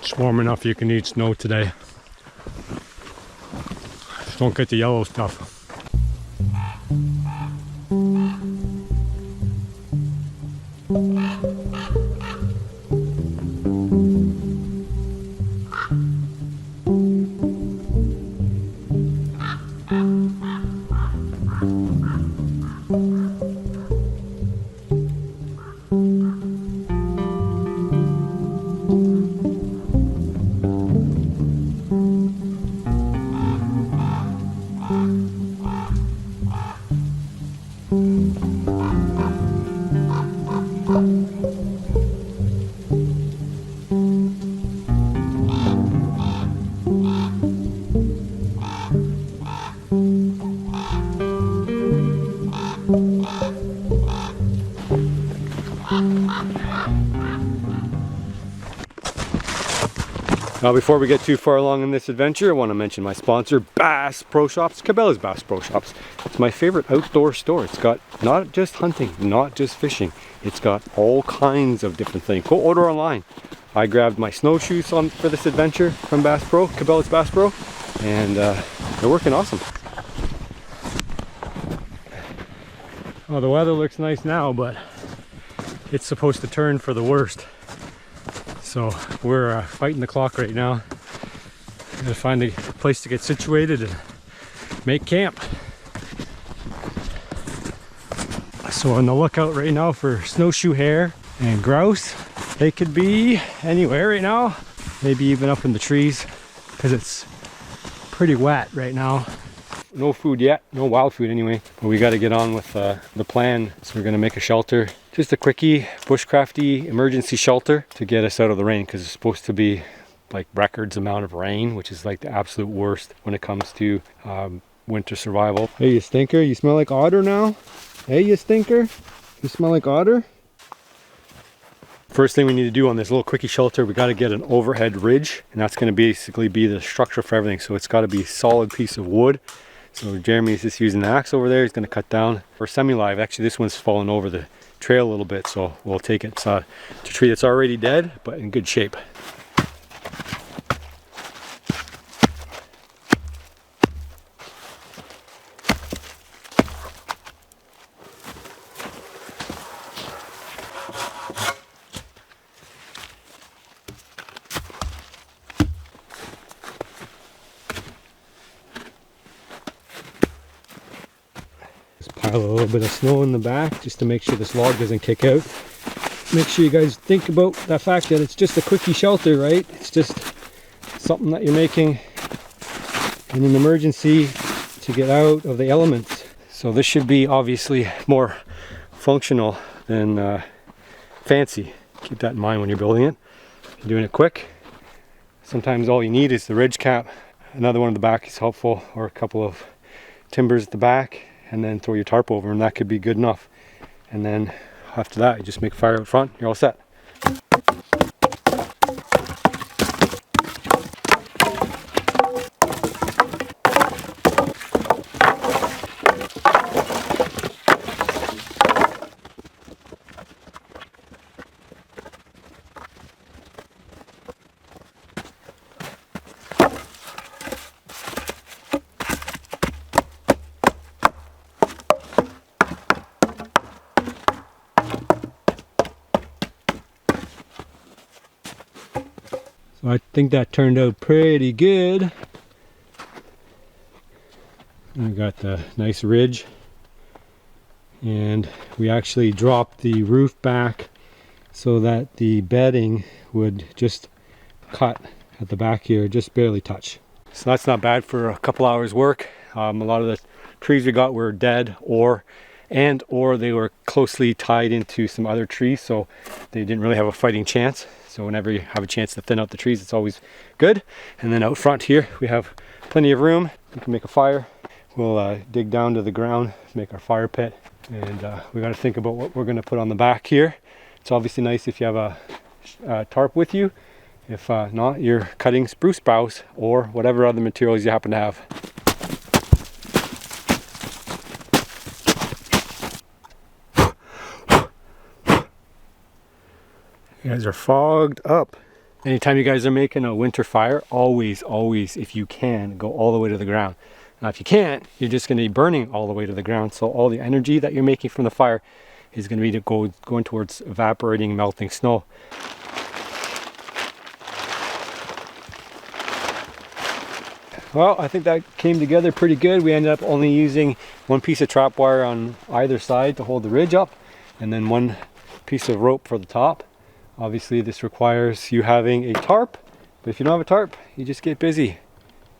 It's warm enough you can eat snow today. Just don't get the yellow stuff. Now before we get too far along in this adventure, I want to mention my sponsor, Bass Pro Shops, Cabela's Bass Pro Shops. It's my favorite outdoor store. It's got not just hunting, not just fishing. It's got all kinds of different things. Go order online. I grabbed my snowshoes for this adventure from Bass Pro, Cabela's Bass Pro, and they're working awesome. Well, the weather looks nice now, but it's supposed to turn for the worst. So we're fighting the clock right now. Gotta find a place to get situated and make camp. So on the lookout right now for snowshoe hare and grouse. They could be anywhere right now, maybe even up in the trees, because it's pretty wet right now. No food yet, no wild food anyway, but we got to get on with the plan. So we're going to make a shelter, just a quickie bushcrafty emergency shelter to get us out of the rain, because it's supposed to be like records amount of rain, which is like the absolute worst when it comes to winter survival. Hey, you stinker, you smell like otter now? Hey, you stinker, you smell like otter? First thing we need to do on this little quickie shelter, we got to get an overhead ridge, and that's going to basically be the structure for everything. So it's got to be a solid piece of wood. So Jeremy's just using the axe over there. He's going to cut down for semi-live. Actually, this one's fallen over the trail a little bit, so we'll take it. It's a tree that's already dead, but in good shape. Pile a little bit of snow in the back just to make sure this log doesn't kick out. Make sure you guys think about the fact that it's just a quickie shelter, right? It's just something that you're making in an emergency to get out of the elements. So this should be obviously more functional than fancy. Keep that in mind when you're building it. You're doing it quick. Sometimes all you need is the ridge cap. Another one in the back is helpful, or a couple of timbers at the back, and then throw your tarp over, and that could be good enough. And then after that, you just make fire out front, you're all set. So I think that turned out pretty good. I got the nice ridge, and we actually dropped the roof back so that the bedding would just cut at the back here, just barely touch. So that's not bad for a couple hours work. A lot of the trees we got were dead, or they were closely tied into some other trees, so they didn't really have a fighting chance. So whenever you have a chance to thin out the trees, it's always good. And then out front here, we have plenty of room. We can make a fire. We'll dig down to the ground, make our fire pit. And we got to think about what we're going to put on the back here. It's obviously nice if you have a tarp with you. If not, you're cutting spruce boughs or whatever other materials you happen to have. You guys are fogged up. Anytime you guys are making a winter fire, always, if you can, go all the way to the ground. Now, if you can't, you're just going to be burning all the way to the ground. So all the energy that you're making from the fire is going to be going towards evaporating, melting snow. Well, I think that came together pretty good. We ended up only using one piece of trap wire on either side to hold the ridge up, and then one piece of rope for the top. Obviously, this requires you having a tarp, but if you don't have a tarp, you just get busy.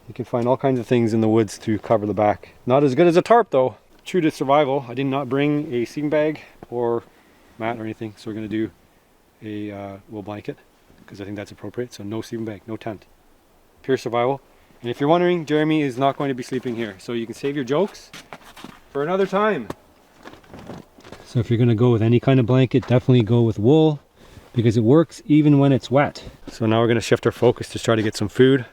You can find all kinds of things in the woods to cover the back. Not as good as a tarp though. True to survival, I did not bring a sleeping bag or mat or anything, so we're going to do a wool blanket because I think that's appropriate. So no sleeping bag, no tent. Pure survival. And if you're wondering, Jeremy is not going to be sleeping here, so you can save your jokes for another time. So if you're going to go with any kind of blanket, definitely go with wool because it works even when it's wet. So now we're going to shift our focus to try to get some food.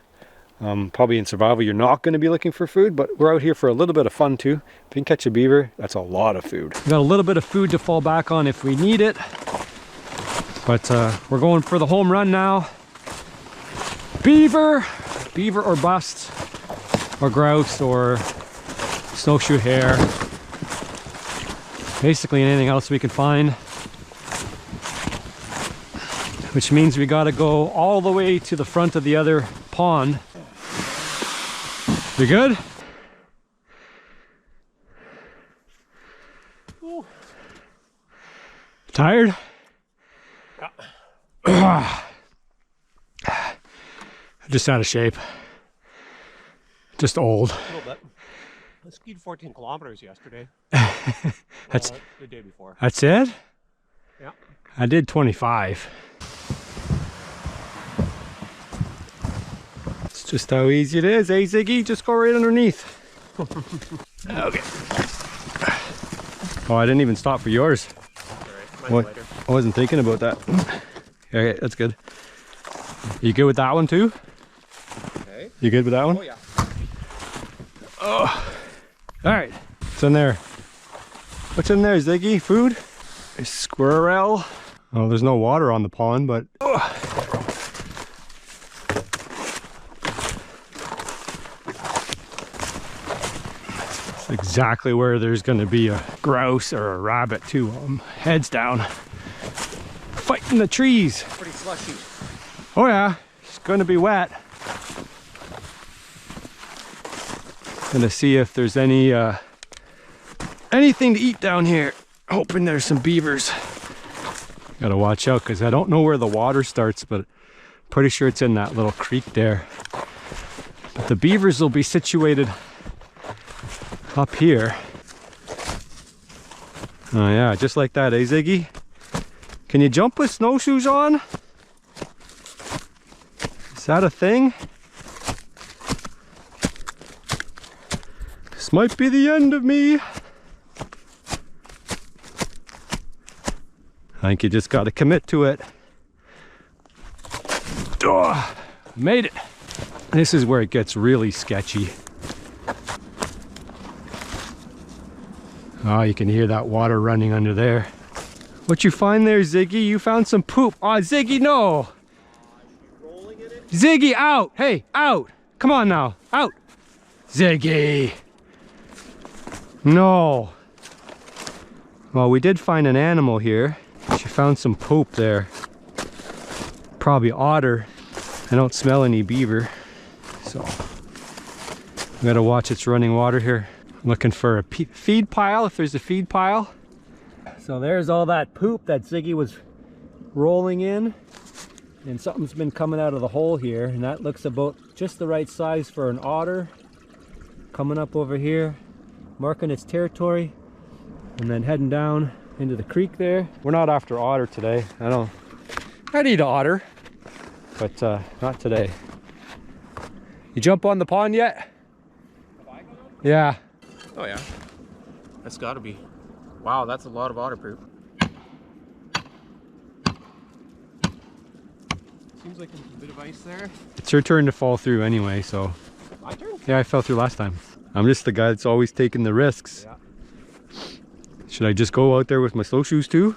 Probably in survival you're not going to be looking for food, but we're out here for a little bit of fun too. If you can catch a beaver, that's a lot of food. We got a little bit of food to fall back on if we need it, but we're going for the home run now. Beaver or bust, or grouse, or snowshoe hare, basically anything else we can find, which means we got to go all the way to the front of the other pond. You good? Ooh. Tired? Yeah. Just out of shape. Just old. A little bit. I skied 14 kilometers yesterday. That's the day before. That's it? Yeah. I did 25. It's just how easy it is, eh, Ziggy? Just go right underneath. Okay. Oh, I didn't even stop for yours. All right. I wasn't thinking about that. Okay, that's good. You good with that one too? Okay. You good with that one? Oh yeah. Oh. All right. What's in there? What's in there, Ziggy? Food? A squirrel. Oh, there's no water on the pond, but it's exactly where there's going to be a grouse or a rabbit too. Heads down, fighting the trees. Pretty slushy. Oh yeah, it's going to be wet. Gonna see if there's any anything to eat down here. Hoping there's some beavers. Gotta watch out because I don't know where the water starts, but pretty sure it's in that little creek there. But the beavers will be situated up here. Oh yeah, just like that, eh, Ziggy? Can you jump with snowshoes on? Is that a thing? This might be the end of me. I think you just got to commit to it. Oh, made it. This is where it gets really sketchy. Oh, you can hear that water running under there. What you find there, Ziggy? You found some poop. Oh, Ziggy, no. Ziggy, out. Hey, out. Come on now. Out. Ziggy. No. Well, we did find an animal here. She found some poop there. Probably otter. I don't smell any beaver. So, we gotta watch its running water here. Looking for a feed pile, if there's a feed pile. So there's all that poop that Ziggy was rolling in. And something's been coming out of the hole here. And that looks about just the right size for an otter. Coming up over here, marking its territory. And then heading down into the creek there. We're not after otter today. I'd eat otter, but not today. You jump on the pond yet? Have I gone? Yeah. Oh yeah. That's gotta be. Wow, that's a lot of otter poop. Seems like there's a bit of ice there. It's your turn to fall through anyway, so. My turn? Yeah, I fell through last time. I'm just the guy that's always taking the risks. Yeah. Should I just go out there with my snowshoes too?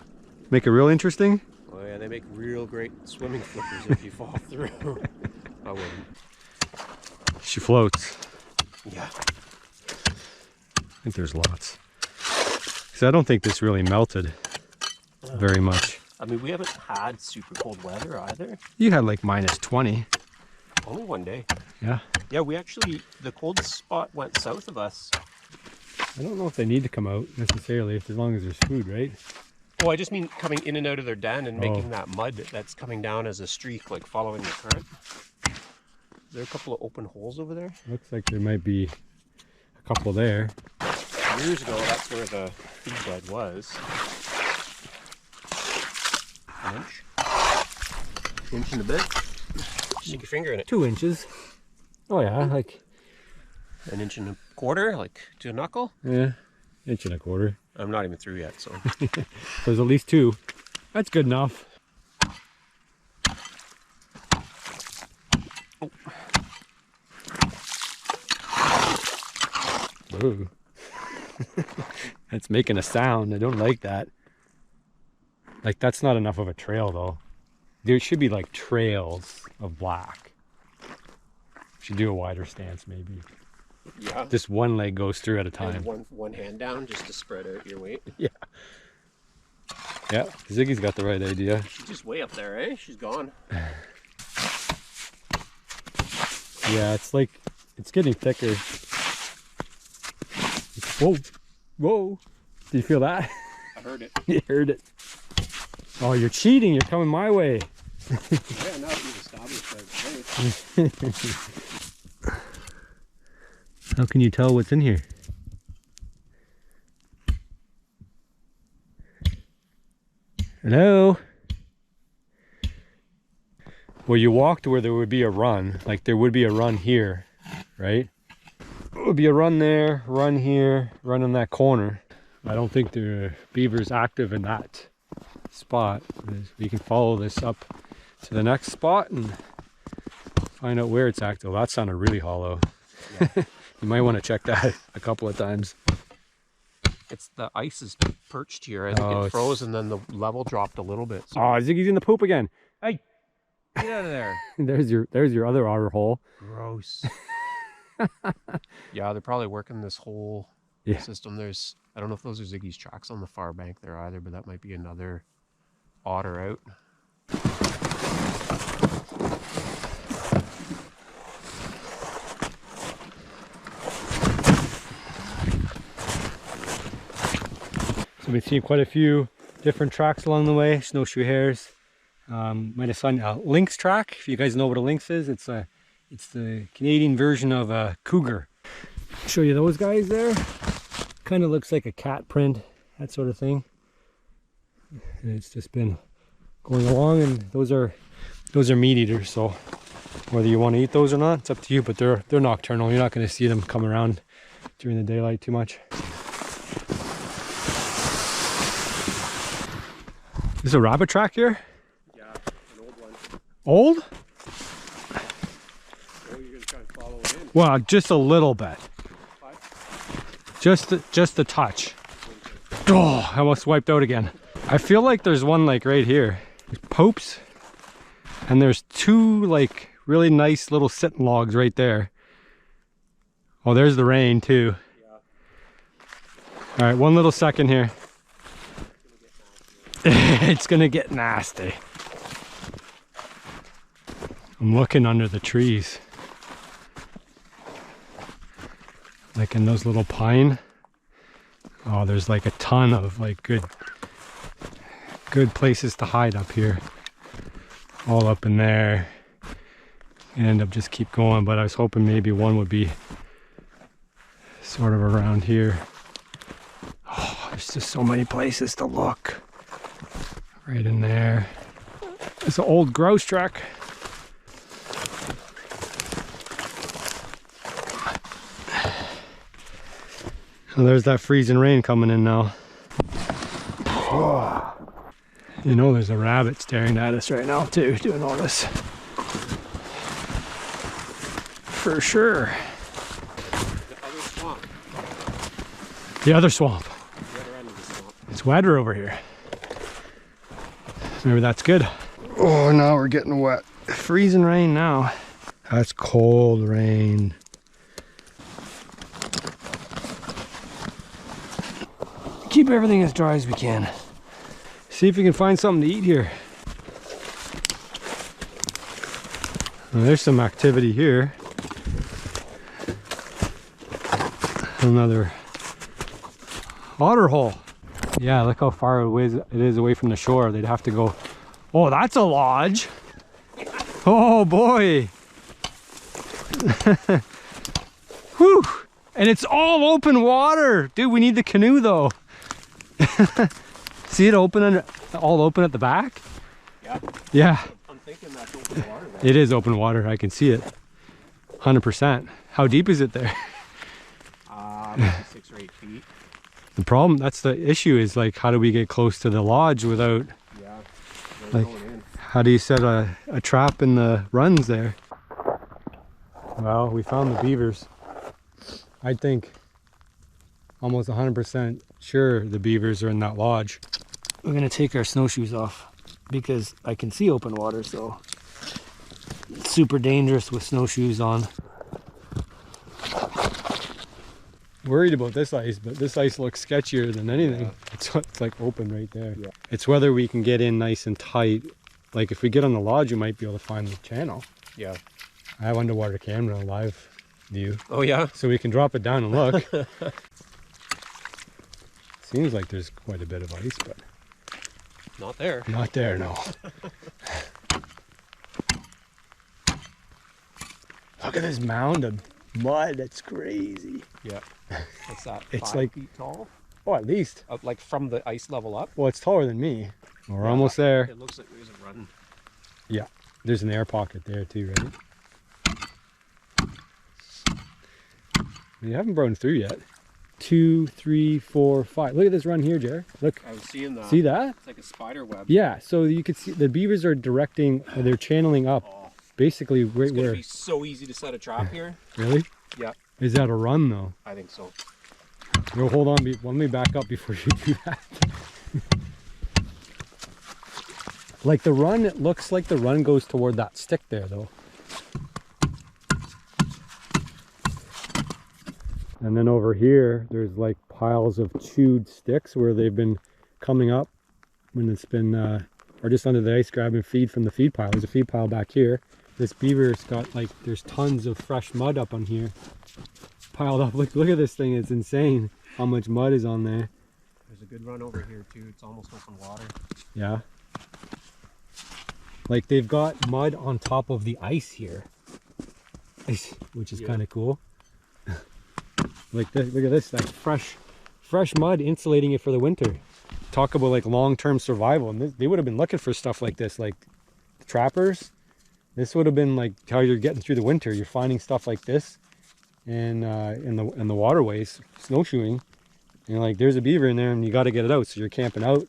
Make it real interesting? Oh yeah, they make make real great swimming flippers if you fall through. I wouldn't. She floats. Yeah. I think there's lots. Because I don't think this really melted very much. I mean, we haven't had super cold weather either. You had like -20. Only one day. Yeah. Yeah, we actually, the coldest spot went south of us. I don't know if they need to come out necessarily, as long as there's food, right? Oh, I just mean coming in and out of their den and making that mud that's coming down as a streak, like following the current. Is there a couple of open holes over there? Looks like there might be a couple there. Years ago, that's where the feed bed was. An inch? Inch and a bit? Stick your finger in it. 2 inches. Oh yeah, like... An inch and a quarter, like to a knuckle? Yeah, 1.25 inches. I'm not even through yet, so. There's at least 2. That's good enough. Oh. Ooh. That's making a sound. I don't like that. Like, that's not enough of a trail though. There should be like trails of black. Should do a wider stance maybe. Yeah. Just one leg goes through at a time. And one hand down just to spread out your weight. Yeah. Yeah, Ziggy's got the right idea. She's just way up there, eh? She's gone. Yeah, it's like, it's getting thicker. Whoa, whoa. Did you feel that? I heard it. You heard it. Oh, you're cheating. You're coming my way. Yeah, now that you've established that. How can you tell what's in here? Hello? Well, you walked where there would be a run. Like there would be a run here, right? There would be a run there, run here, run in that corner. I don't think there are beavers active in that spot. We can follow this up to the next spot and find out where it's active. That sounded really hollow. Yeah. You might want to check that a couple of times. It's the ice is perched here. I think it froze and then the level dropped a little bit. So. Oh, Ziggy's in the poop again. Hey, get out of there. There's your other otter hole. Gross. Yeah, they're probably working this whole system. I don't know if those are Ziggy's tracks on the far bank there either, but that might be another otter out. So we've seen quite a few different tracks along the way, snowshoe hares. Might have seen a lynx track. If you guys know what a lynx is, it's the Canadian version of a cougar. Show you those guys there. Kind of looks like a cat print, that sort of thing. And it's just been going along, and those are meat eaters. So whether you want to eat those or not, it's up to you. But they're nocturnal. You're not going to see them come around during the daylight too much. Is a rabbit track here? Yeah, an old one. Old? Oh, you're gonna try and follow it in. Well, just a little bit. Just a touch. Oh, I almost wiped out again. I feel like there's one like right here. Popes. And there's 2 like really nice little sitting logs right there. Oh, there's the rain too. Yeah. All right, one little second here. It's gonna get nasty. I'm looking under the trees. Like in those little pine. Oh, there's like a ton of like good places to hide up here. All up in there. And I'll just keep going, but I was hoping maybe one would be sort of around here. Oh, there's just so many places to look. Right in there. It's an old grouse track. Well, there's that freezing rain coming in now. Whoa. You know there's a rabbit staring at us right now too, doing all this. For sure. The other swamp. The other swamp. The other end of the swamp. It's wetter over here. Maybe that's good. Oh, now we're getting wet. Freezing rain now. That's cold rain. Keep everything as dry as we can. See if we can find something to eat here. Well, there's some activity here. Another otter hole. Yeah, look how far away it is away from the shore. They'd have to go. Oh, that's a lodge. Oh boy. Whew. And it's all open water. Dude, we need the canoe though. See it open all open at the back? Yeah. Yeah. I'm thinking that's open water there. It is open water. I can see it. 100%. How deep is it there? Maybe 6 or 8 feet. The problem, that's the issue, is like, how do we get close to the lodge without, Yeah. like, how do you set a trap in the runs there? Well, we found the beavers. I think almost 100% sure the beavers are in that lodge. We're gonna take our snowshoes off because I can see open water, so it's super dangerous with snowshoes on. Worried about this ice, but this ice looks sketchier than anything. Yeah. It's like open right there. Yeah. It's whether we can get in nice and tight. Like if we get on the lodge, you might be able to find the channel. Yeah. I have underwater camera live view. Oh yeah? So we can drop it down and look. Seems like there's quite a bit of ice, but not there. Not there, no. Look at this mound of mud. That's crazy. Yeah. What's that? It's 5 like feet tall? Oh, at least. Like from the ice level up? Well, it's taller than me. We're almost there. It looks like there's a run. Yeah. There's an air pocket there too, right? You haven't broken through yet. 2, 3, 4, 5. Look at this run here, Jer. Look. I was seeing that. See that? It's like a spider web. Yeah, so you can see the beavers are directing, they're channeling up. Oh, basically right it's gonna where. be so easy to set a trap here. Really? Yeah. Is that a run though? I think so. No, hold on, let me back up before you do that. Like the run, it looks like the run goes toward that stick there though. And then over here, there's like piles of chewed sticks where they've been coming up when it's been, or just under the ice grabbing feed from the feed pile. There's a feed pile back here. This beaver's got like, there's tons of fresh mud up on here. Piled up. Look at this thing. It's insane how much mud is on there. There's a good run over here too. It's almost open water. Yeah. Like they've got mud on top of the ice here, which is kind of cool. Like this, look at this, like fresh mud insulating it for the winter. Talk about like long-term survival, and they would have been looking for stuff like this, like the trappers. This would have been like how you're getting through the winter. You're finding stuff like this, and in the waterways, snowshoeing. And you're like, there's a beaver in there, and you got to get it out. So you're camping out.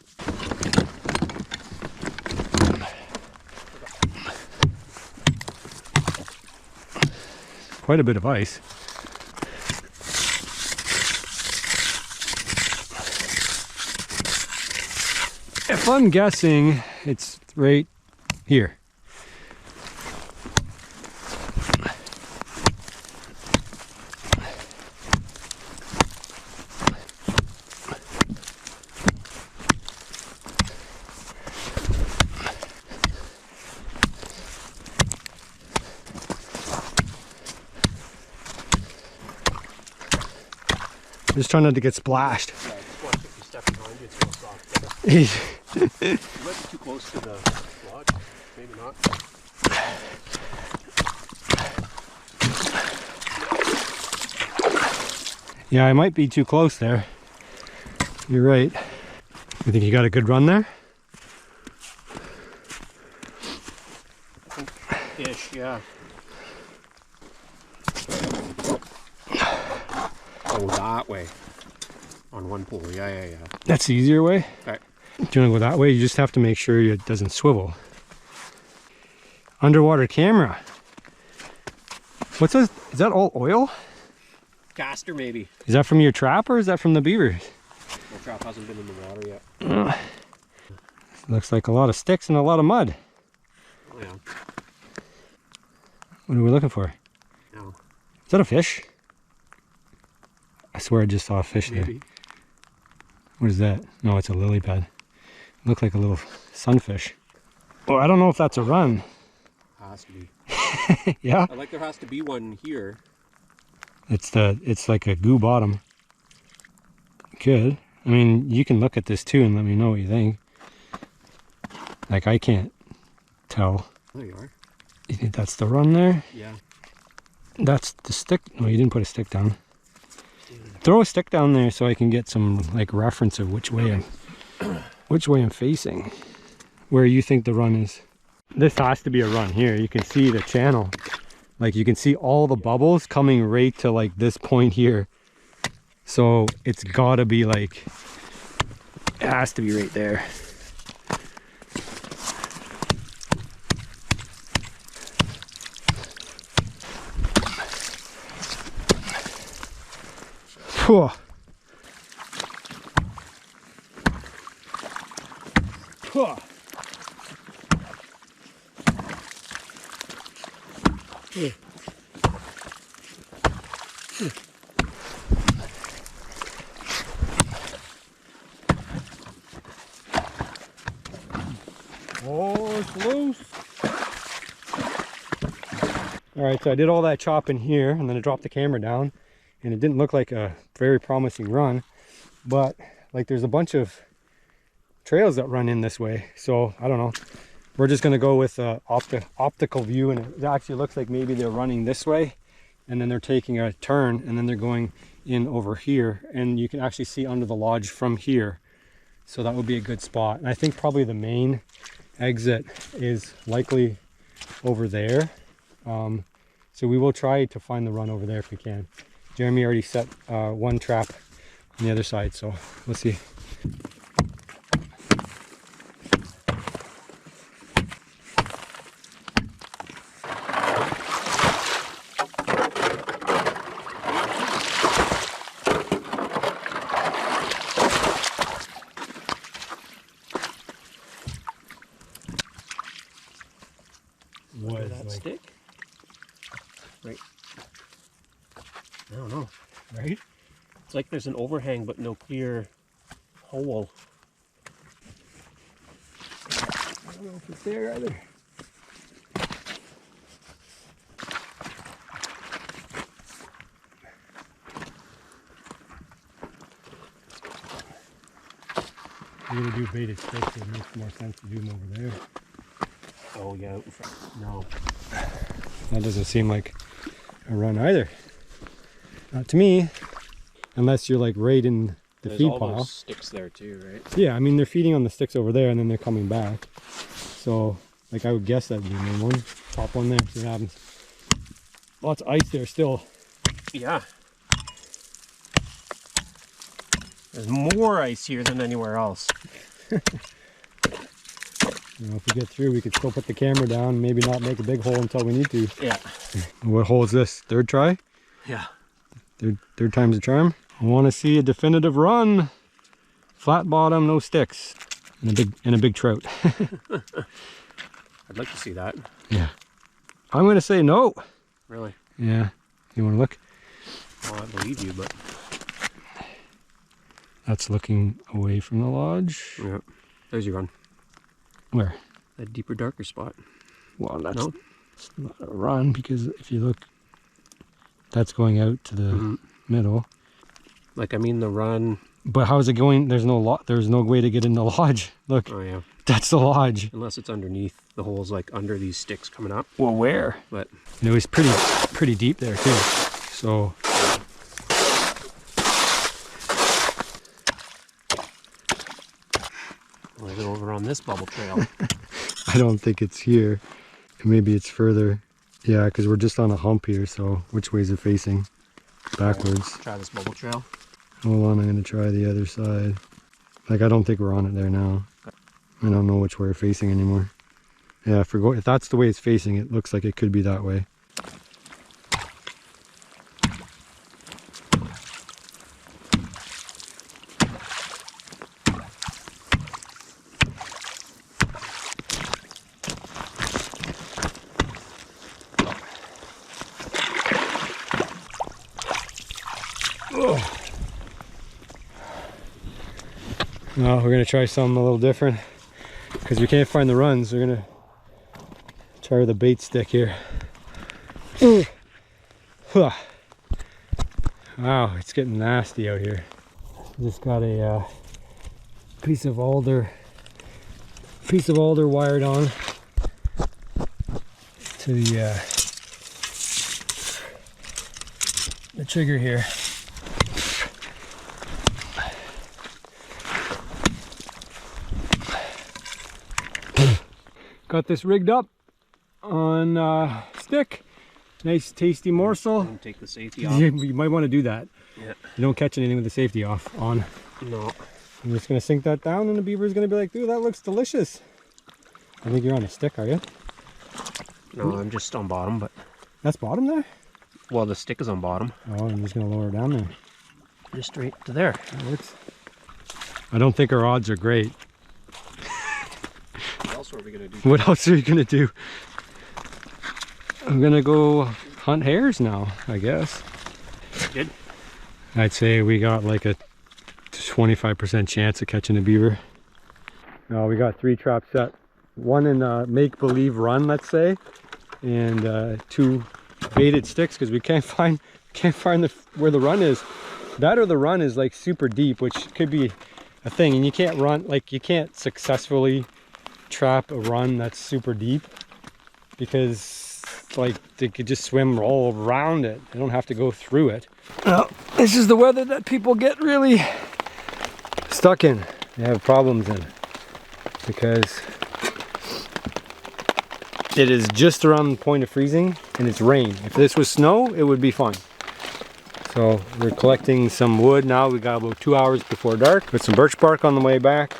Quite a bit of ice. If I'm guessing, it's right here. Just trying not to get splashed. Yeah, just watch if you step behind you, it's real soft. You might be too close to the lodge. Maybe not. Yeah, I might be too close there. You're right. You think you got a good run there? I think ish, yeah. Oh, that way. On one pole, yeah. That's the easier way. Okay. Do you want to go that way? You just have to make sure it doesn't swivel. Underwater camera. What's this? Is that all oil? Caster, maybe. Is that from your trap or is that from the beavers? My trap hasn't been in the water yet. Looks like a lot of sticks and a lot of mud. What are we looking for? No. Is that a fish? I swear I just saw a fish there. Maybe. What is that? No, it's a lily pad. Look like a little sunfish. Well, I don't know if that's a run. Has to be. Yeah? Like there has to be one here. It's like a goo bottom. Could. I mean, you can look at this too and let me know what you think. Like, I can't tell. There you are. You think that's the run there? Yeah. That's the stick. No, you didn't put a stick down. Throw a stick down there so I can get some like reference of which way I'm facing. Where you think the run is. This has to be a run here. You can see the channel. Like you can see all the bubbles coming right to like this point here. So it's gotta be like, it has to be right there. Whew. Whew. Oh, it's loose. All right, so I did all that chopping here and then I dropped the camera down and it didn't look like a very promising run, but like there's a bunch of trails that run in this way. So I don't know. We're just gonna go with optical view, and it actually looks like maybe they're running this way and then they're taking a turn and then they're going in over here, and you can actually see under the lodge from here. So that would be a good spot. And I think probably the main exit is likely over there. So we will try to find the run over there if we can. Jeremy already set one trap on the other side, so let's see. What that like... stick? Right. I don't know. Right? It's like there's an overhang but no clear hole. I don't know if it's there either. If you're gonna do baited sticks, it makes more sense to do them over there. Oh yeah, no. That doesn't seem like a run either. Not to me, unless you're like right in the feed all pile. Those sticks there too, right? Yeah, I mean they're feeding on the sticks over there and then they're coming back. So like I would guess that'd be the main one. Top one there, see what happens. Lots of ice there still. Yeah. There's more ice here than anywhere else. You know, if we get through, we could still put the camera down, maybe not make a big hole until we need to. Yeah. What hole is this? Third try? Yeah. Third time's a charm. I want to see a definitive run. Flat bottom, no sticks, and a big trout. I'd like to see that. Yeah. I'm going to say no. Really? Yeah. You want to look? Well, I believe you, but... That's looking away from the lodge. Yeah. There's your run. Where? That deeper, darker spot. Well, that's not a run, because if you look, that's going out to the middle. Like, I mean the run. But how is it going? There's no way to get in the lodge. Look. Oh yeah. That's the lodge. Unless it's underneath. The hole's like under these sticks coming up. Well, where? But it was pretty deep there too. So or is it over on this bubble trail? I don't think it's here. Maybe it's further. Yeah, because we're just on a hump here, so which way is it facing? Backwards. Try this bubble trail. Hold on, I'm going to try the other side. Like, I don't think we're on it there now. I don't know which way we're facing anymore. Yeah, if that's the way it's facing, it looks like it could be that way. Well, we're gonna try something a little different because we can't find the runs. We're gonna try with a bait stick here. Wow, it's getting nasty out here. Just got a piece of alder wired on to the trigger here. Got this rigged up on stick. Nice tasty morsel. Take the safety off. You might want to do that. Yeah. You don't catch anything with the safety on. No. I'm just gonna sink that down and the beaver is gonna be like, dude, that looks delicious. I think you're on a stick, are you? No, I'm just on bottom, but... That's bottom there? Well, the stick is on bottom. Oh, I'm just gonna lower it down there. Just straight to there. That works. I don't think our odds are great. What else are we gonna do? What else are you gonna do? I'm gonna go hunt hares now, I guess. Good. I'd say we got like a 25% chance of catching a beaver. Now we got 3 traps set. One in a make-believe run, let's say, and 2 baited sticks because we can't find where the run is. That or the run is like super deep, which could be a thing, and you can't successfully trap a run that's super deep because like they could just swim all around it. They don't have to go through it. Well, this is the weather that people get really stuck in. They have problems in because it is just around the point of freezing and it's rain. If this was snow, it would be fine. So we're collecting some wood now. We got about 2 hours before dark. Put some birch bark on the way back.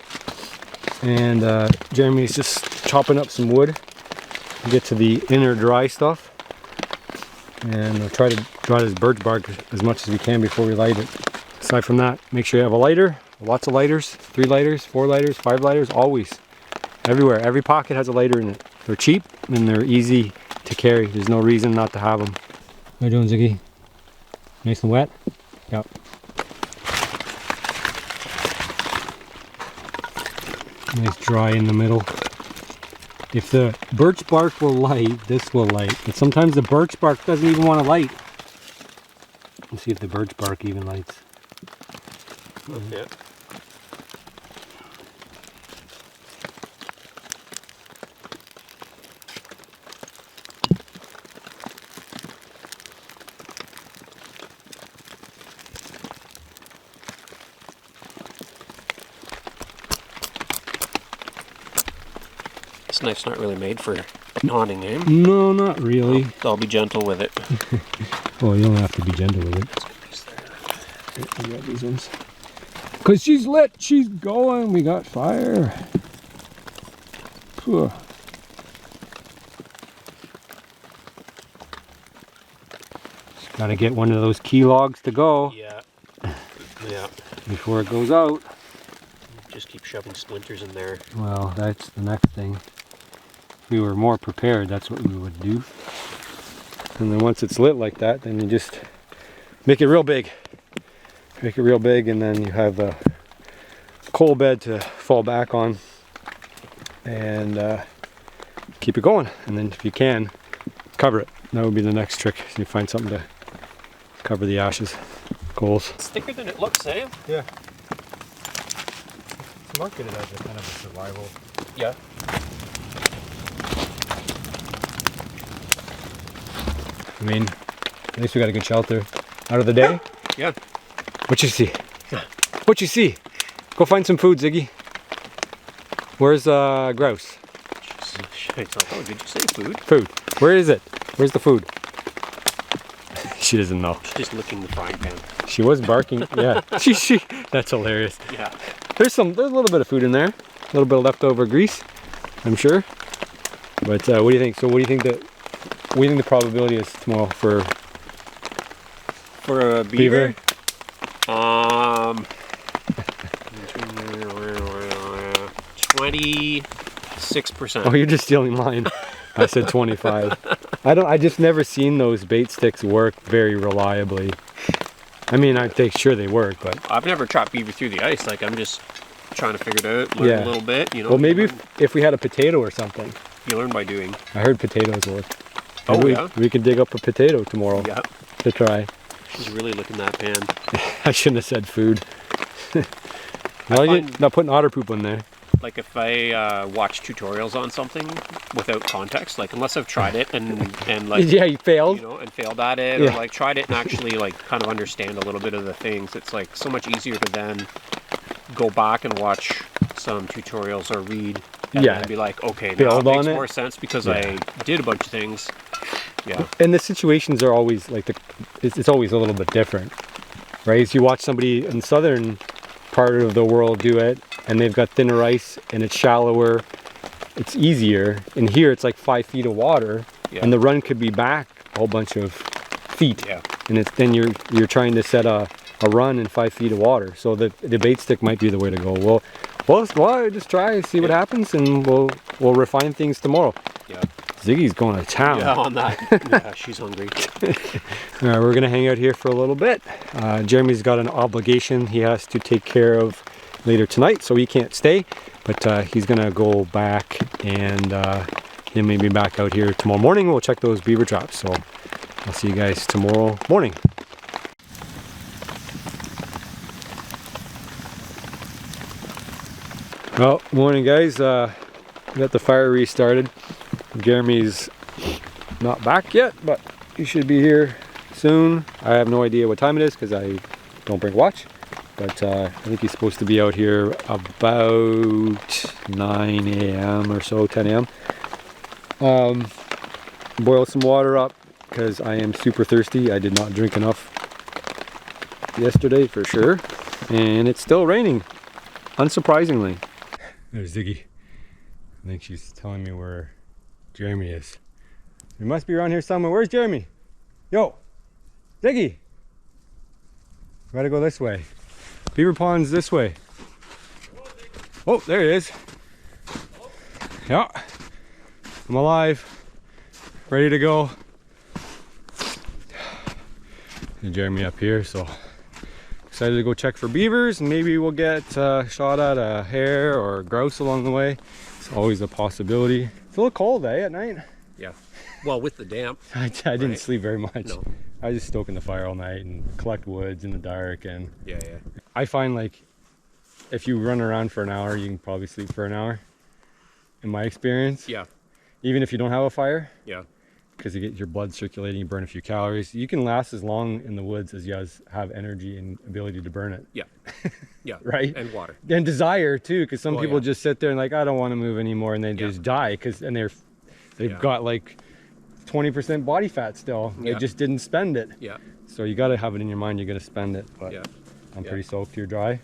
And Jeremy's just chopping up some wood to get to the inner dry stuff. And we'll try to dry this birch bark as much as we can before we light it. Aside from that, make sure you have a lighter. Lots of lighters. 3 lighters, 4 lighters, 5 lighters, always. Everywhere. Every pocket has a lighter in it. They're cheap and they're easy to carry. There's no reason not to have them. How you doing, Ziggy? Nice and wet? Yep. Nice dry in the middle. If the birch bark will light, this will light. But sometimes the birch bark doesn't even want to light. Let's see if the birch bark even lights. Yeah. This knife's not really made for haunting, eh? No, not really. I'll be gentle with it. Well, you don't have to be gentle with it. I got these ones. Cause she's lit, she's going. We got fire. Phew. Just gotta get one of those key logs to go. Yeah. Yeah. Before it goes out. Just keep shoving splinters in there. Well, that's the next thing. If we were more prepared, that's what we would do. And then once it's lit like that, then you just make it real big. Make it real big, and then you have a coal bed to fall back on and keep it going. And then if you can, cover it. That would be the next trick. So you find something to cover the ashes, coals. It's thicker than it looks, eh? Yeah. It's marketed as a kind of a survival. Yeah. I mean, at least we got a good shelter out of the day. Yeah. What you see? What you see? Go find some food, Ziggy. Where's grouse? Oh, did you say food? Food. Where is it? Where's the food? She doesn't know. She's just licking the frying pan. She was barking. Yeah. She. That's hilarious. Yeah. There's a little bit of food in there. A little bit of leftover grease, I'm sure. But what do you think? So what do you think the probability is tomorrow for a beaver? 26%. Oh, you're just stealing mine. I said 25. I just never seen those bait sticks work very reliably. I mean, I think sure they work, but I've never trapped beaver through the ice. Like I'm just trying to figure it out, learn a little bit, you know. Well, maybe if we had a potato or something. You learn by doing. I heard potatoes work. Oh, Maybe yeah? we could dig up a potato tomorrow to try. She's really licking that pan. I shouldn't have said food. Not putting otter poop on there. Like if I watch tutorials on something without context, like unless I've tried it and like yeah, you failed. You know, and failed at it, or like tried it and actually like kind of understand a little bit of the things. It's like so much easier to then go back and watch some tutorials or read and be like, okay, now it makes more sense because I did a bunch of things. Yeah. And the situations are always like it's always a little bit different, right? So you watch somebody in southern part of the world do it, and they've got thinner ice and it's shallower, it's easier. And here it's like 5 feet of water, and the run could be back a whole bunch of feet. Yeah. And then you're trying to set a run in 5 feet of water. So the bait stick might be the way to go. Well, just try, see what happens, and we'll refine things tomorrow. Yeah. Ziggy's going to town. Yeah, on that. Yeah, she's hungry. All right, we're gonna hang out here for a little bit. Jeremy's got an obligation he has to take care of later tonight, so he can't stay, but he's gonna go back, and he may be back out here tomorrow morning. We'll check those beaver traps, so I'll see you guys tomorrow morning. Well, morning guys. We got the fire restarted. Jeremy's not back yet, but he should be here soon. I have no idea what time it is because I don't bring a watch, but I think he's supposed to be out here about 9 a.m. or so, 10 a.m. Boil some water up because I am super thirsty. I did not drink enough yesterday for sure, and it's still raining, unsurprisingly. There's Ziggy. I think she's telling me where Jeremy is. He must be around here somewhere. Where's Jeremy? Yo, Ziggy. Gotta go this way. Beaver Pond's this way. Oh, there it is. Yeah, I'm alive, ready to go. And Jeremy up here, so excited to go check for beavers, and maybe we'll get shot at a hare or grouse along the way. It's always a possibility. It's a little cold, at night? Yeah. Well, with the damp. I didn't sleep very much. No. I was just stoking the fire all night and collect woods in the dark. And yeah. I find like if you run around for an hour, you can probably sleep for an hour. In my experience. Yeah. Even if you don't have a fire. Yeah. Because you get your blood circulating, you burn a few calories. You can last as long in the woods as you have energy and ability to burn it. Yeah. Yeah. Right? And water. And desire too, because some people just sit there and like, I don't want to move anymore, and they just die they've got like 20% body fat still. They just didn't spend it. Yeah. So you got to have it in your mind you're going to spend it. But I'm pretty soaked. You're dry.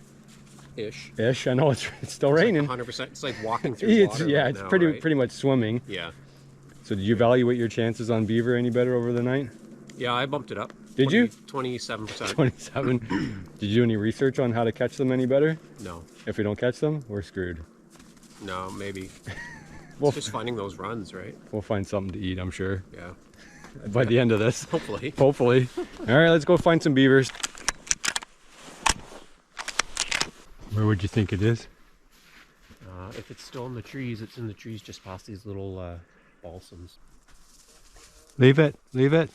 Ish. I know it's still raining. Like 100%. It's like walking through water. Yeah, it's pretty much swimming. Yeah. So did you evaluate your chances on beaver any better over the night? Yeah, I bumped it up. Did you? 27%. 27. Did you do any research on how to catch them any better? No. If we don't catch them, we're screwed. No, maybe. It's just finding those runs, right? We'll find something to eat, I'm sure. Yeah. By the end of this. Hopefully. Hopefully. All right, let's go find some beavers. Where would you think it is? If it's still in the trees, it's in the trees just past these little balsams. Leave it. Leave it.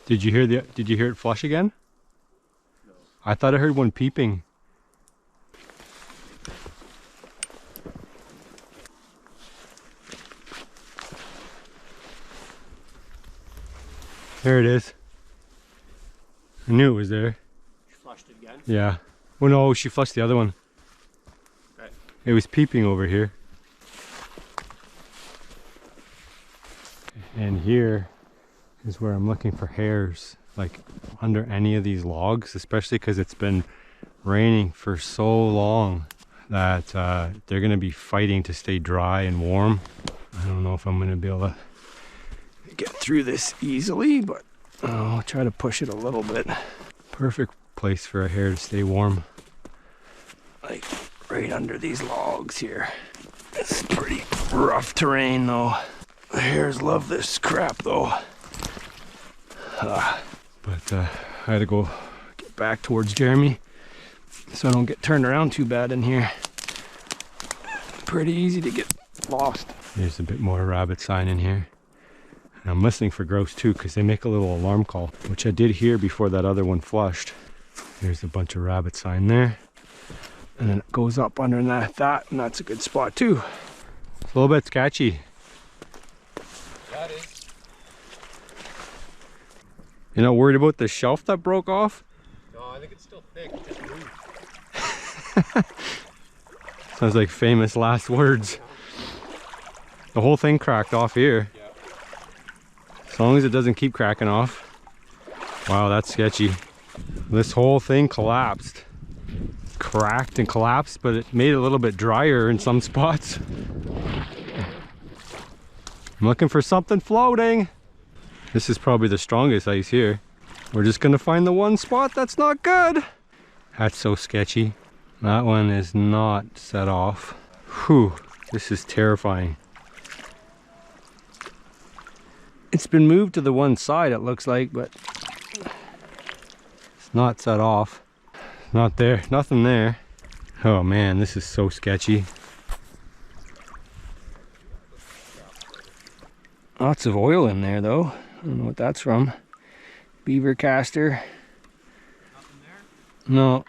Did you hear it flush again? No. I thought I heard one peeping. There it is. I knew it was there. She flushed it again? Yeah. Well, no, she flushed the other one. Right. It was peeping over here. And here is where I'm looking for hares, like under any of these logs, especially because it's been raining for so long that they're going to be fighting to stay dry and warm. I don't know if I'm going to be able to get through this easily, but I'll try to push it a little bit. Perfect place for a hare to stay warm. Like right under these logs here. It's pretty rough terrain though. The hares love this crap though. But I had to go get back towards Jeremy so I don't get turned around too bad in here. Pretty easy to get lost. There's a bit more rabbit sign in here. And I'm listening for grouse too because they make a little alarm call, which I did hear before that other one flushed. There's a bunch of rabbit sign there. And then it goes up under that, and that's a good spot too. It's a little bit sketchy. Yeah, it is. You're not worried about the shelf that broke off? No, I think it's still thick. It just moved. Sounds like famous last words. The whole thing cracked off here. Yeah. As long as it doesn't keep cracking off. Wow, that's sketchy. This whole thing collapsed. Cracked and collapsed, but it made it a little bit drier in some spots. I'm looking for something floating. This is probably the strongest ice here. We're just gonna find the one spot that's not good. That's so sketchy. That one is not set off. Whew, this is terrifying. It's been moved to the one side, it looks like, but it's not set off. Not there, nothing there. Oh man, this is so sketchy. Lots of oil in there though. I don't know what that's from. Beaver caster. Nothing there? No.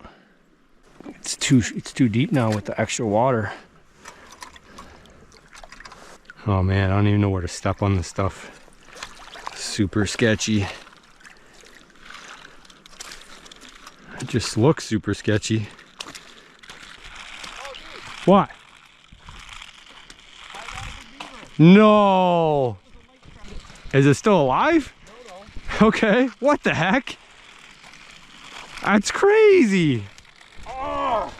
It's too deep now with the extra water. Oh man, I don't even know where to step on this stuff. Super sketchy. It just looks super sketchy. What? No! Is it still alive? No. Okay, what the heck? That's crazy! Oh!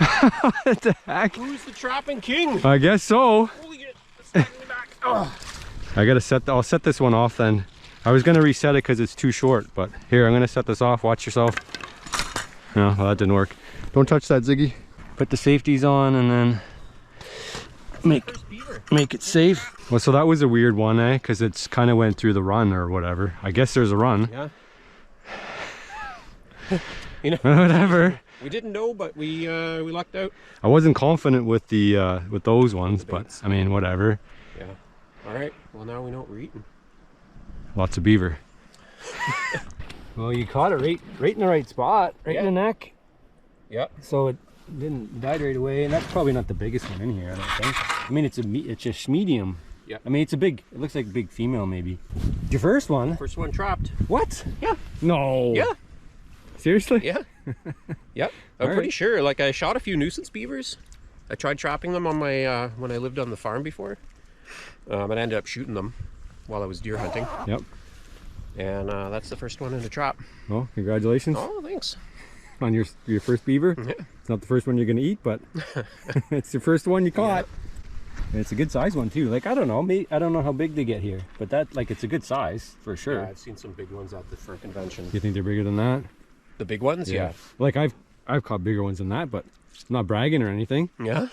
What the heck? Who's the trapping king? I guess so. Holy shit, it's snapping me back. Oh. I gotta I'll set this one off then. I was gonna reset it because it's too short, but here, I'm gonna set this off, watch yourself. No, well, that didn't work. Don't touch that, Ziggy. Put the safeties on and then make it safe. Well, so that was a weird one, eh? Because it's kind of went through the run or whatever. I guess there's a run. Yeah. You know, whatever. We didn't know, but we lucked out. I wasn't confident with the with those ones, but I mean, whatever. Yeah. All right. Well, now we know what we're eating. Lots of beaver. Well, you caught it right in the right spot, right in the neck. Yeah. So it died right away, and that's probably not the biggest one in here, I don't think. I mean, it's just medium. Yeah. I mean, it looks like a big female maybe. Your first one? First one trapped. What? Yeah. No. Yeah. Seriously? Yeah. Yep. I'm pretty sure. Like, I shot a few nuisance beavers. I tried trapping them on my when I lived on the farm before. But I ended up shooting them while I was deer hunting. Yep. And that's the first one in the trap. Well, congratulations. Oh, thanks. On your first beaver. Yeah. It's not the first one you're gonna eat, but it's the first one you caught. Yeah. And it's a good size one too. Like, I don't know, I don't know how big they get here, but that, like, it's a good size for sure. Yeah, I've seen some big ones at the fur convention. You think they're bigger than that? The big ones? Yeah. Like, I've caught bigger ones than that, but I'm not bragging or anything. Yeah.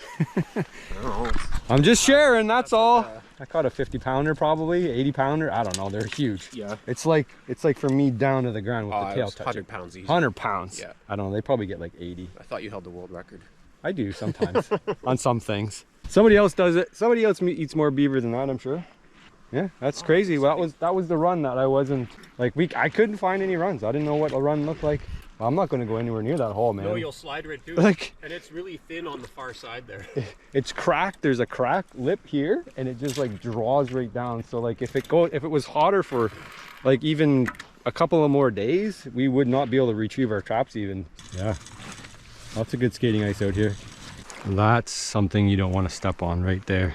I don't know. I'm just sharing, that's all. I caught a 50 pounder probably, 80 pounder. I don't know, they're huge. Yeah. It's like from me down to the ground with the tail touching. 100 pounds easy. 100 pounds. Yeah. I don't know, they probably get like 80. I thought you held the world record. I do sometimes on some things. Somebody else does it. Somebody else eats more beaver than that, I'm sure. Yeah, that's crazy. Well, that was the run that I wasn't like I couldn't find any runs. I didn't know what a run looked like. Well, I'm not going to go anywhere near that hole, man. No, you'll slide right through. Like, and it's really thin on the far side there. It's cracked. There's a cracked lip here, and it just like draws right down. So like if it was hotter for like even a couple of more days, we would not be able to retrieve our traps even. Yeah, lots of good skating ice out here. That's something you don't want to step on right there.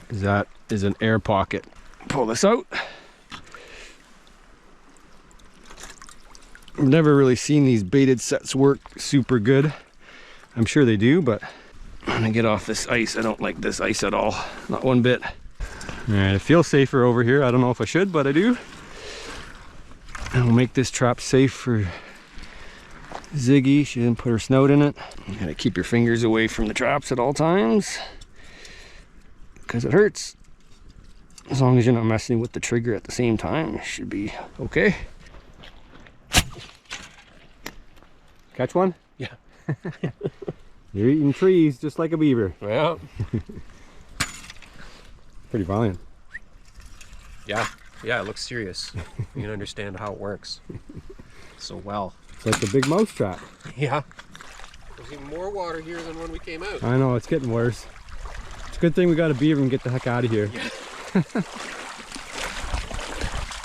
That is an air pocket. Pull this out. I've never really seen these baited sets work super good. I'm sure they do, but I'm gonna get off this ice. I don't like this ice at all, not one bit. All right, it feels safer over here. I don't know if I should, but I do. And we'll make this trap safe for Ziggy, she didn't put her snout in it. You gotta keep your fingers away from the traps at all times, because it hurts. As long as you're not messing with the trigger at the same time, it should be okay. Catch one? Yeah. You're eating trees just like a beaver. Well. Pretty violent. Yeah. Yeah, it looks serious. You can understand how it works so well. It's like a big mouse trap. Yeah. There's even more water here than when we came out. I know, it's getting worse. It's a good thing we got a beaver and get the heck out of here. Yeah.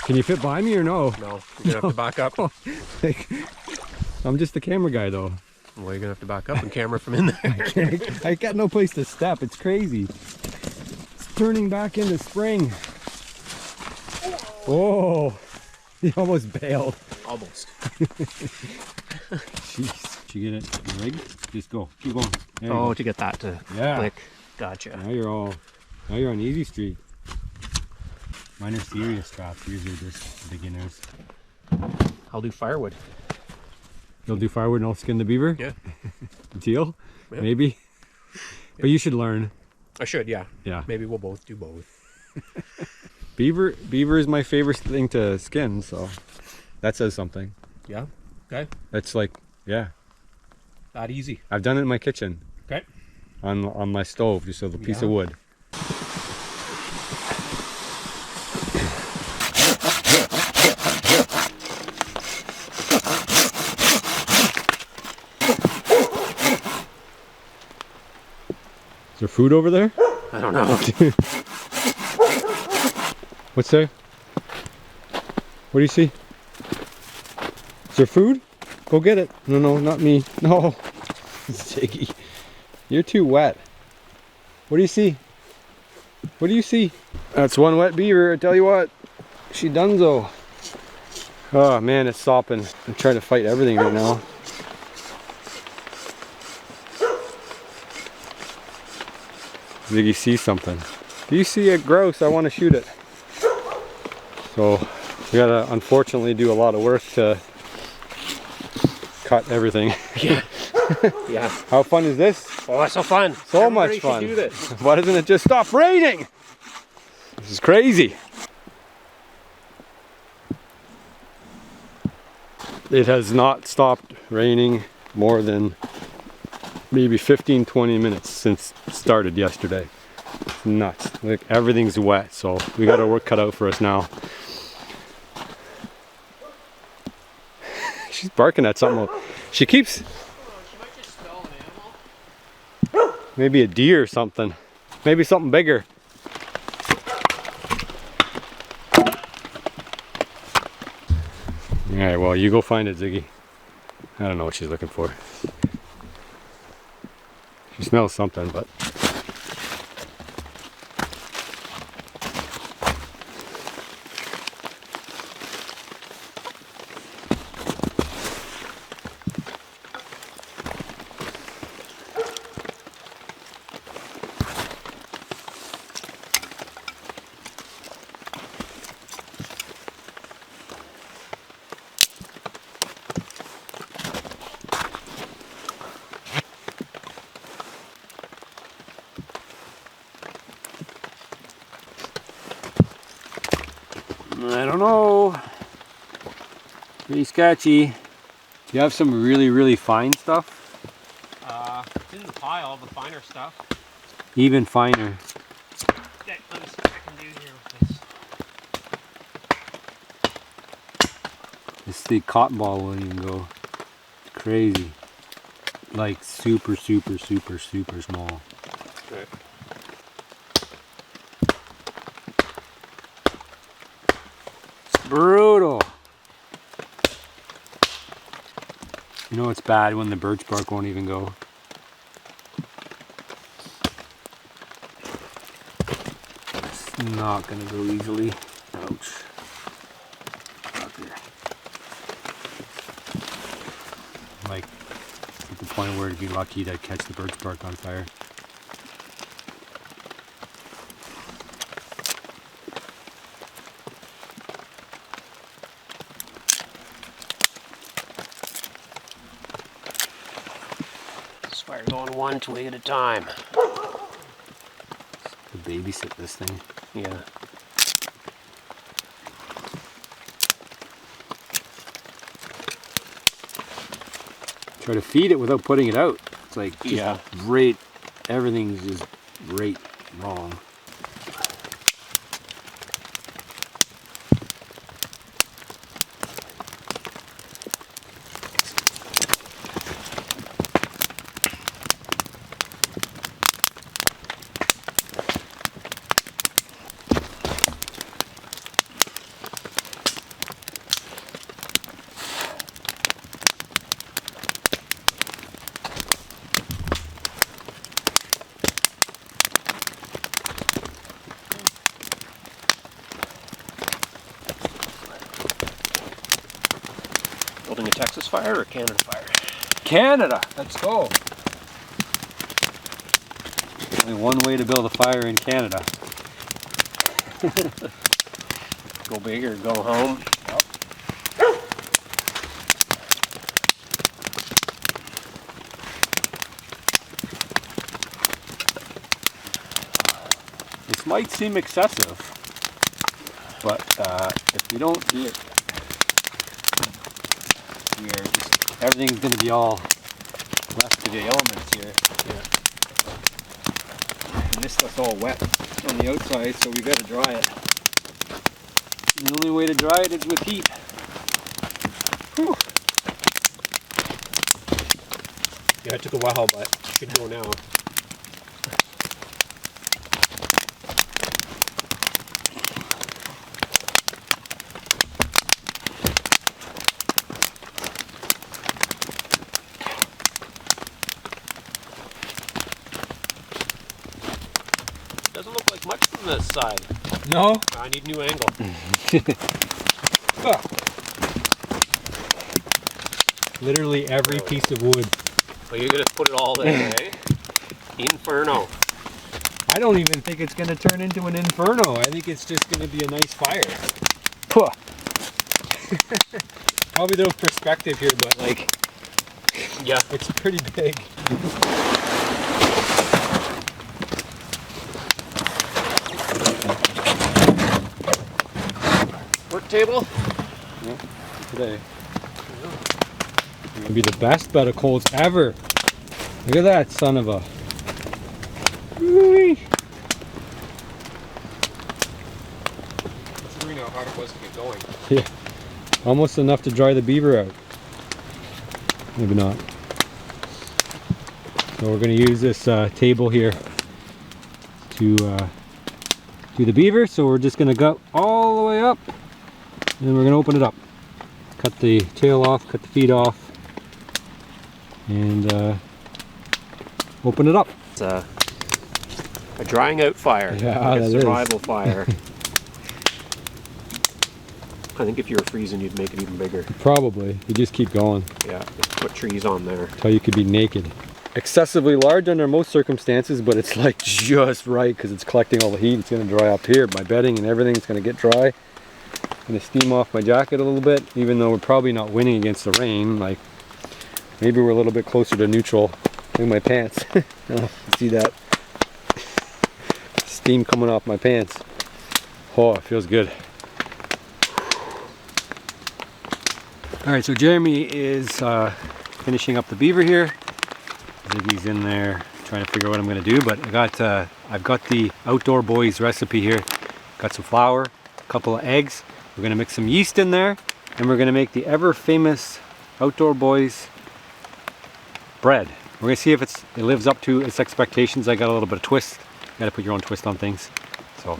Can you fit by me or no? No, you're gonna have to back up. I'm just the camera guy though. Well, you're gonna have to back up and camera from in there. I got no place to step, it's crazy. It's turning back into spring. Oh, he almost bailed. Almost. Jeez, did you get it? The rig? Just go, keep going. There you Oh, go. to get that to click. Gotcha. Now you're on easy street. Mine are serious traps. Yours are just beginners. I'll do firewood. You'll do firewood and I'll skin the beaver? Yeah. Deal? Yeah. Maybe. Yeah. But you should learn. I should, yeah. Yeah. Maybe we'll both do both. Beaver is my favorite thing to skin, so that says something. Yeah. Okay. That's like, yeah. That easy. I've done it in my kitchen. Okay. On my stove, just with a piece of wood. Is there food over there? I don't know. What's there? What do you see? Is there food? Go get it. No, not me. No. Ziggy. You're too wet. What do you see? What do you see? That's one wet beaver, I tell you what. She donezo. Oh man, it's sopping. I'm trying to fight everything right now. Ziggy sees something. Do you see a grouse? I want to shoot it. So we gotta unfortunately do a lot of work to cut everything. Yeah. Yeah. How fun is this? Oh, it's so fun. So Everybody much fun. should do this. Why doesn't it just stop raining? This is crazy. It has not stopped raining more than maybe 15-20 minutes since it started yesterday. It's nuts. Like everything's wet, so we got our work cut out for us now. She's barking at something. She keeps. She might just smell an animal. Maybe a deer or something. Maybe something bigger. Alright, well, you go find it, Ziggy. I don't know what she's looking for. She smells something, but... I don't know. Pretty sketchy. Do you have some really fine stuff? It's in the pile, the finer stuff. Even finer. Okay, let me see what I can do here with this. This the cotton ball won't even go. It's crazy. Like super small. Okay. Brutal. You know it's bad when the birch bark won't even go. It's not gonna go easily. Ouch. Out there. Like at the point where it'd be lucky to catch the birch bark on fire. Fire going one twig at a time. To babysit this thing. Yeah. Try to feed it without putting it out. It's like just Yeah. right, everything's just right wrong. Building a Texas fire or Canada fire? Canada, let's go. Only one way to build a fire in Canada. Go big or go home? Yep. This might seem excessive, but if we don't do it, everything's going to be all left to the elements here. Yeah. And this stuff's all wet on the outside, so we got to dry it. And the only way to dry it is with heat. Whew. Yeah, it took a while, but it should go now. Doesn't look like much from this side. No? I need new angle. Oh. Literally every piece of wood. Well, you're gonna put it all there, eh? Inferno. I don't even think it's going to turn into an inferno. I think it's just going to be a nice fire. Puh. Probably no perspective here, but like, Yeah. it's pretty big. Work table? Yeah, today. It'll be the best bed of coals ever. Look at that son of a. Whee! Let's know how hard it was to get going. Yeah, almost enough to dry the beaver out. Maybe not. So we're going to use this table here to do the beaver. So we're just going to go all the way up, and we're going to open it up. Cut the tail off, cut the feet off, and open it up. It's a drying out fire. Yeah, like a that survival fire. I think if you were freezing, you'd make it even bigger. Probably. You just keep going Yeah, just put trees on there. until you could be naked. Excessively large under most circumstances, but it's like just right because it's collecting all the heat. It's going to dry up here. My bedding and everything's going to get dry. I'm going to steam off my jacket a little bit, even though we're probably not winning against the rain. Like, maybe we're a little bit closer to neutral. Look at my pants. Oh, see that? Steam coming off my pants. Oh, it feels good. Alright, so Jeremy is finishing up the beaver here. Ziggy's in there trying to figure out what I'm going to do, but I've got the Outdoor Boys recipe here. Got some flour, a couple of eggs. We're going to mix some yeast in there, and we're going to make the ever famous Outdoor Boys bread. We're going to see if it lives up to its expectations. I got a little bit of twist. You got to put your own twist on things. So,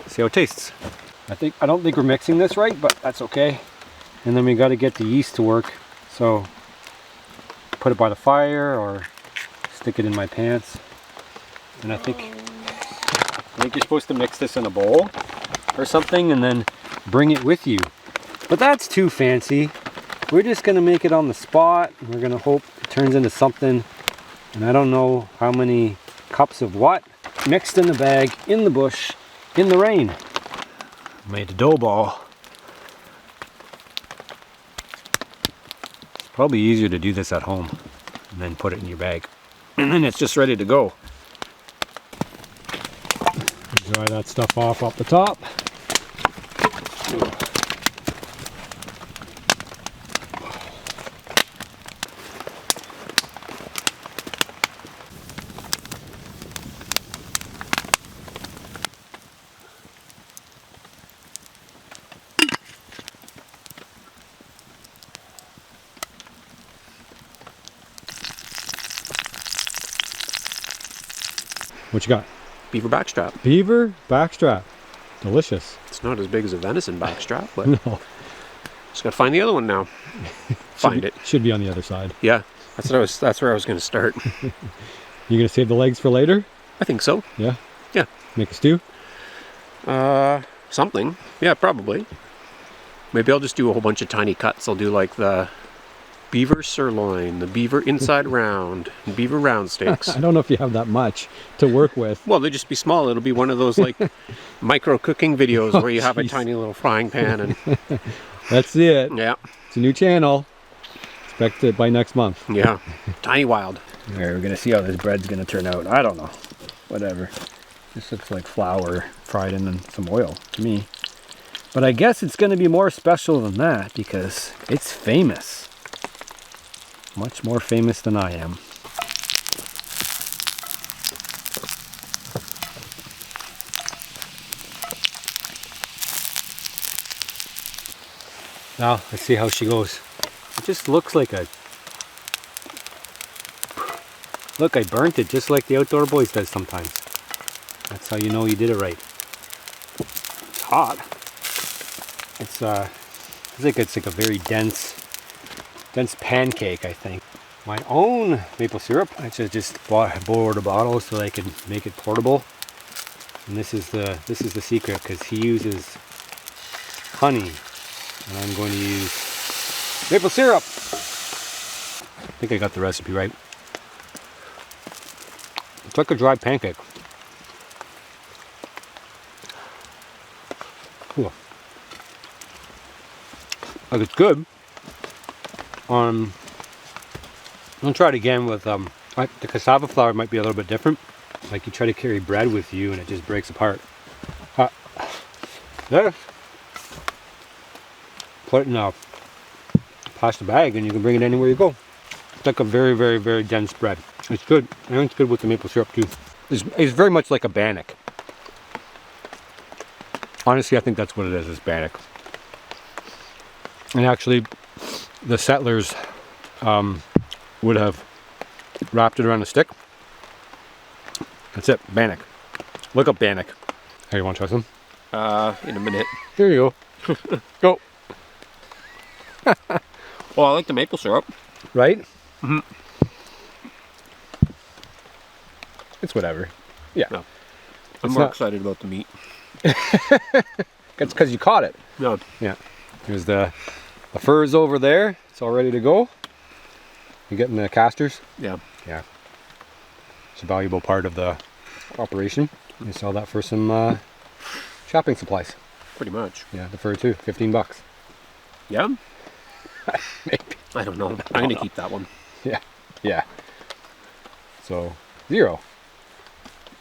see how it tastes. I don't think we're mixing this right, but that's okay. And then we got to get the yeast to work. So, put it by the fire or stick it in my pants. And I think you're supposed to mix this in a bowl or something and then bring it with you. But that's too fancy. We're just going to make it on the spot. We're going to hope it turns into something. And I don't know how many cups of what mixed in the bag, in the bush, in the rain. Made a dough ball. It's probably easier to do this at home. and then put it in your bag. And then it's just ready to go. Dry that stuff off the top. What you got? Beaver backstrap. Beaver backstrap. Delicious. It's not as big as a venison backstrap, but No. just gotta find the other one now. Find it. Should be on the other side. Yeah, that's where I was gonna start. You gonna save the legs for later? I think so. Yeah. Yeah. Make a stew? Something. Yeah, probably. Maybe I'll just do a whole bunch of tiny cuts. I'll do like the beaver sirloin, the beaver inside round, and beaver round steaks. I don't know if you have that much to work with. Well, they'll just be small. It'll be one of those like micro cooking videos where you have a Jeez. tiny little frying pan and That's it. yeah, It's a new channel. Expect it by next month. yeah, tiny wild. All right, we're gonna see how this bread's gonna turn out. I don't know. Whatever. This looks like flour fried in some oil to me. But I guess it's gonna be more special than that because it's famous. Much more famous than I am. Now, let's see how she goes. It just looks like a... Look, I burnt it just like the Outdoor Boys does sometimes. That's how you know you did it right. It's hot. It's like a very dense pancake, I think. My own maple syrup. I just borrowed a bottle so that I can make it portable. And this is the secret because he uses honey, and I'm going to use maple syrup. I think I got the recipe right. It's like a dry pancake. Cool. Like it's good. I'm gonna try it again with the cassava flour might be a little bit different. Like you try to carry bread with you and it just breaks apart. There. Put it in a plastic bag and you can bring it anywhere you go. It's like a very, very, very dense bread. It's good. And it's good with the maple syrup too. It's very much like a bannock. Honestly, I think that's what it is. It's bannock. And actually, the settlers would have wrapped it around a stick. That's it, bannock. Look up bannock. Hey, you want to try some? In a minute. Here you go. Go. Well, I like the maple syrup. Right? Mm-hmm. It's whatever. Yeah. No. I'm It's more not- excited about the meat. It's because you caught it. No. Yeah. Here's the fur is over there. It's all ready to go. You getting the casters? Yeah. Yeah. It's a valuable part of the operation. You sell that for some shopping supplies. Pretty much. Yeah, the fur too. $15. Yeah? Maybe. I don't know. I'm going to keep that one. Yeah. Yeah. So, 0.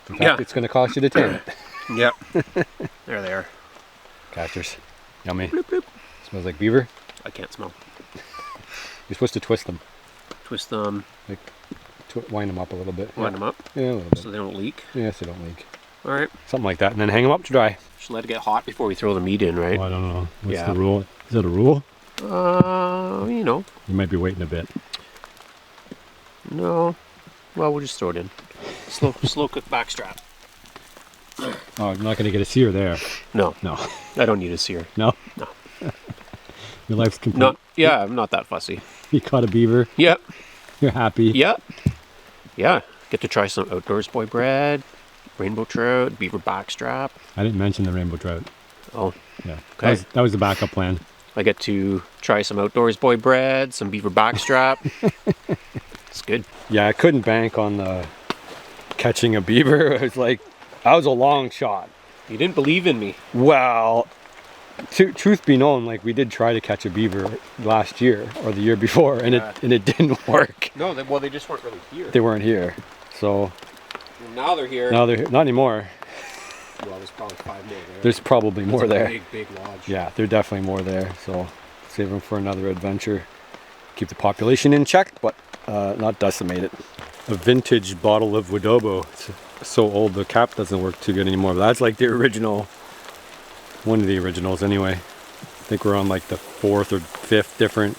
In fact, Yeah. it's going to cost you to 10. Yep. There they are. Casters. Yummy. Bloop, bloop. Smells like beaver. I can't smell. You're supposed to twist them. Twist them, Like, wind them up a little bit. wind them up Yeah, a little bit. so they don't leak. Yeah, so they don't leak. All right. Something like that. And then hang them up to dry. Just let it get hot before we throw the meat in, right? Oh, I don't know. What's Yeah. the rule? Is that a rule? You know. You might be waiting a bit. No. Well, we'll just throw it in. Slow cook backstrap. Oh, I'm not going to get a sear there. No. No. I don't need a sear. No? No. Your life's complete. No. Yeah, I'm not that fussy. You caught a beaver. Yep. You're happy. Yep. Yeah. Get to try some Outdoors Boy bread, rainbow trout, beaver backstrap. I didn't mention the rainbow trout. Oh, Yeah. Okay. That was the backup plan. I get to try some Outdoors Boy bread, some beaver backstrap. It's good. Yeah, I couldn't bank on the catching a beaver. It was like, that was a long shot. You didn't believe in me. Well, truth be known, like we did try to catch a beaver last year or the year before, and it didn't work. No, well, they just weren't really here. They weren't here, so. Well, now they're here. Now they're not anymore. Well, there's probably 5 more there. There's probably more there. Big lodge. Yeah, there's definitely more there. So save them for another adventure. Keep the population in check, but not decimate it. A vintage bottle of Wadobo. It's so old the cap doesn't work too good anymore. But that's like the original, one of the originals anyway. I think we're on like the 4th or 5th different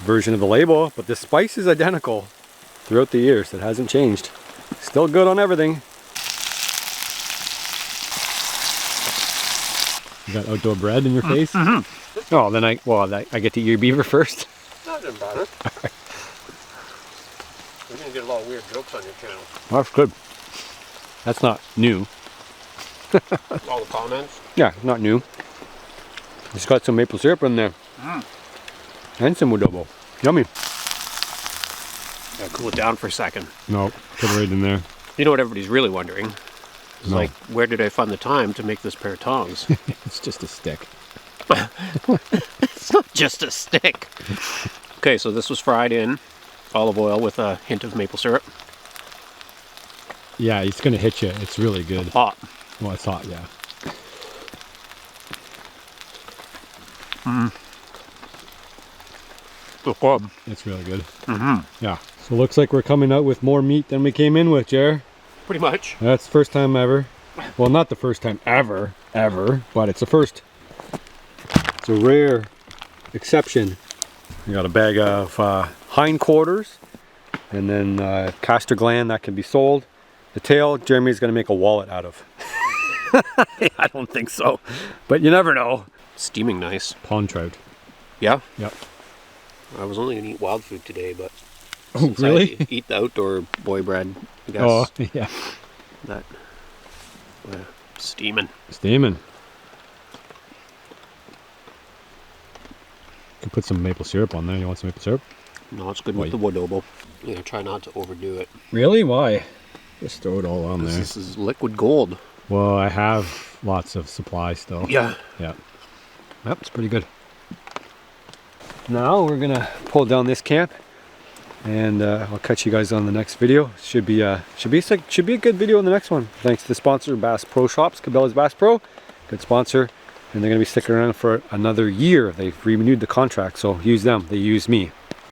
version of the label, but the spice is identical throughout the years. It hasn't changed. Still good on everything. You got outdoor bread in your face? Mm-hmm. Oh, then I get to eat your beaver first. That doesn't matter. You're gonna get a lot of weird jokes on your channel. Well, that's good. That's not new. All the comments? Yeah, not new. It's got some maple syrup in there. And some Wadobo. Yummy. Yeah, cool it down for a second. No, put it right in there. You know what everybody's really wondering? It's like, where did I find the time to make this pair of tongs? It's just a stick. It's not just a stick. Okay, so this was fried in olive oil with a hint of maple syrup. Yeah, it's gonna hit you. It's really good. Hot. Well, it's hot, yeah. It's really good. Yeah. So it looks like we're coming out with more meat than we came in with, Jer. Pretty much. That's the first time ever. Well, not the first time ever, but it's a first. It's a rare exception. We got a bag of hindquarters, and then castor gland that can be sold. The tail, Jeremy's gonna make a wallet out of. I don't think so, but you never know. Steaming nice. Pond trout. Yeah? Yep. I was only gonna eat wild food today, but Oh, really? I eat the outdoor boy bread, I guess. Oh, yeah. That steaming. Steaming. Can put some maple syrup on there. You want some maple syrup? No, it's good with the Wadobo. Yeah, try not to overdo it. Really? Why? Just throw it all on there. This is liquid gold. Well, I have lots of supply still. Yeah. Yeah. Yep, it's pretty good. Now we're gonna pull down this camp, and I'll catch you guys on the next video. Should be a good video in the next one. Thanks to the sponsor, Bass Pro Shops, Cabela's Bass Pro, good sponsor, and they're gonna be sticking around for another year. They've renewed the contract, so use them. They use me.